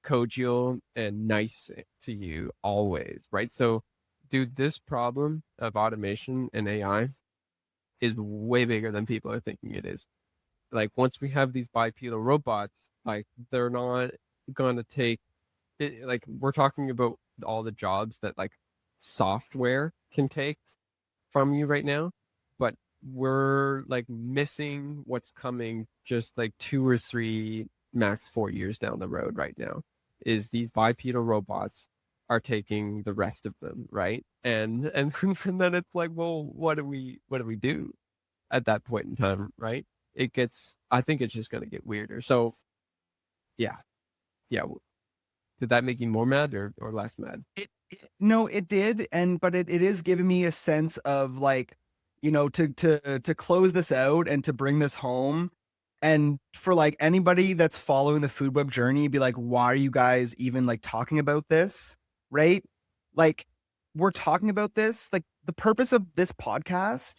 cordial and nice to you always, right? So, dude, this problem of automation and AI is way bigger than people are thinking it is. Like once we have these bipedal robots, like they're not gonna take it, like we're talking about all the jobs that like software can take from you right now, but we're like missing what's coming just like 2 or 3 max 4 years down the road right now is these bipedal robots are taking the rest of them, right? And and then it's like, well, what do we do at that point in time, right? I think it's just gonna get weirder. So yeah, yeah. Did that make you more mad or less mad? No, it did, but it is giving me a sense of like, to close this out and to bring this home, and for like anybody that's following the food web journey, be like, why are you guys even like talking about this, right? Like, we're talking about this. Like, the purpose of this podcast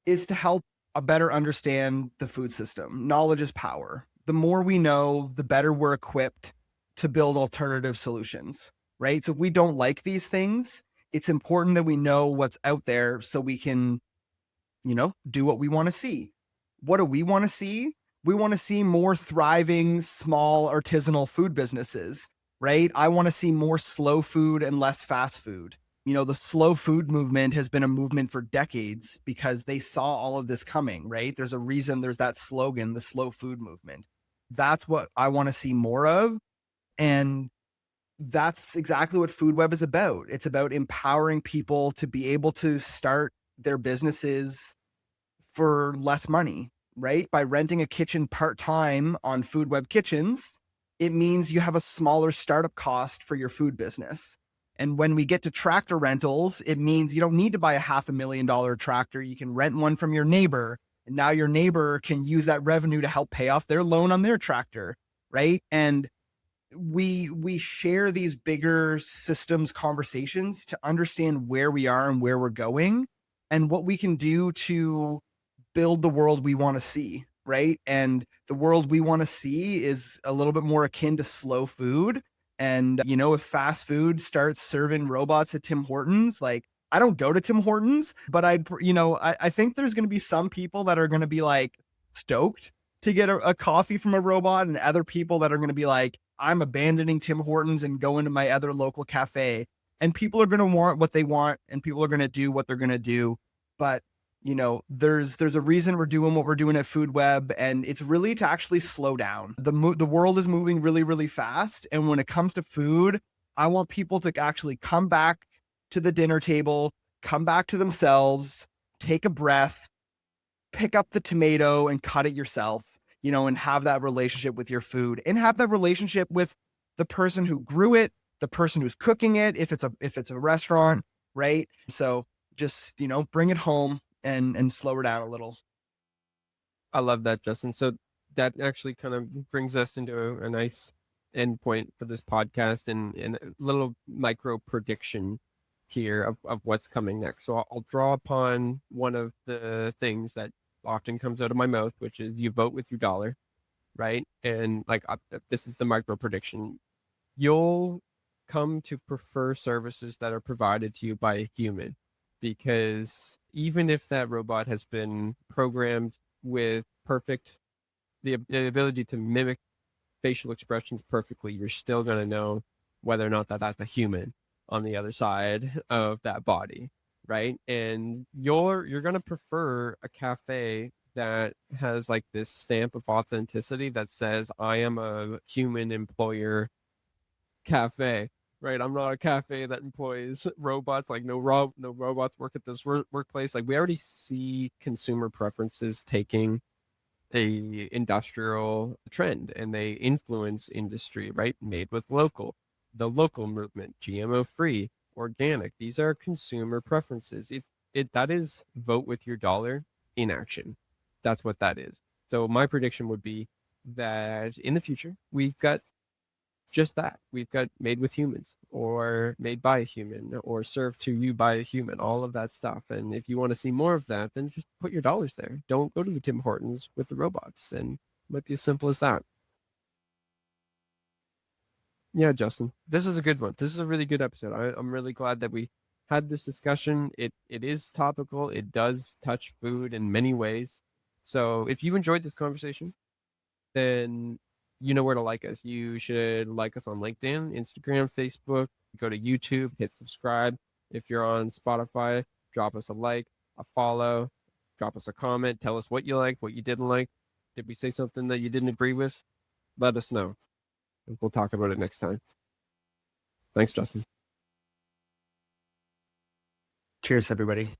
is to help a better understand the food system. Knowledge is power. The more we know, the better we're equipped to build alternative solutions, right? So if we don't like these things, it's important that we know what's out there so we can, do what we want to see. What do we want to see? We want to see more thriving, small, artisanal food businesses, right? I want to see more slow food and less fast food. The slow food movement has been a movement for decades because they saw all of this coming, right? There's a reason there's that slogan, the slow food movement. That's what I want to see more of. And that's exactly what Food Web is about. It's about empowering people to be able to start their businesses for less money, right? By renting a kitchen part-time on Food Web Kitchens, it means you have a smaller startup cost for your food business. And when we get to tractor rentals, it means you don't need to buy a $500,000 tractor. You can rent one from your neighbor. And now your neighbor can use that revenue to help pay off their loan on their tractor, right? And we share these bigger systems conversations to understand where we are and where we're going and what we can do to build the world we want to see, right? And the world we want to see is a little bit more akin to slow food. And if fast food starts serving robots at Tim Hortons, like, I don't go to Tim Hortons, but I think there's going to be some people that are going to be like stoked to get a coffee from a robot, and other people that are going to be like, I'm abandoning Tim Hortons and going to my other local cafe. And people are going to want what they want, and people are going to do what they're going to do. But there's a reason we're doing what we're doing at Food Web, and it's really to actually slow down. The world is moving really, really fast, and when it comes to food, I want people to actually come back to the dinner table, come back to themselves, take a breath, pick up the tomato and cut it yourself, and have that relationship with your food, and have that relationship with the person who grew it, the person who's cooking it, if it's a restaurant, right? So just, bring it home and slow her down a little. I love that, Justin. So that actually kind of brings us into a nice end point for this podcast, and a little micro prediction here of what's coming next. So I'll draw upon one of the things that often comes out of my mouth, which is you vote with your dollar, right? And like this is the micro prediction. You'll come to prefer services that are provided to you by a human, because even if that robot has been programmed with the ability to mimic facial expressions perfectly, you're still going to know whether or not that's a human on the other side of that body, right? And you're going to prefer a cafe that has like this stamp of authenticity that says, I am a human employer cafe, right? I'm not a cafe that employs robots. Like no robots work at this workplace. Like we already see consumer preferences taking a industrial trend, and they influence industry, right? Made with local, the local movement, GMO free, organic. These are consumer preferences. That is vote with your dollar in action. That's what that is. So my prediction would be that in the future we've got just that. We've got made with humans, or made by a human, or served to you by a human, all of that stuff. And if you want to see more of that, then just put your dollars there. Don't go to the Tim Hortons with the robots. And it might be as simple as that. Yeah, Justin, this is a good one. This is a really good episode. I'm really glad that we had this discussion. It is topical. It does touch food in many ways. So if you enjoyed this conversation, then you know where to like us. You should like us on LinkedIn, Instagram, Facebook. Go to YouTube, hit subscribe. If you're on Spotify, drop us a like, a follow, drop us a comment. Tell us what you liked, what you didn't like. Did we say something that you didn't agree with? Let us know. And we'll talk about it next time. Thanks, Justin. Cheers, everybody.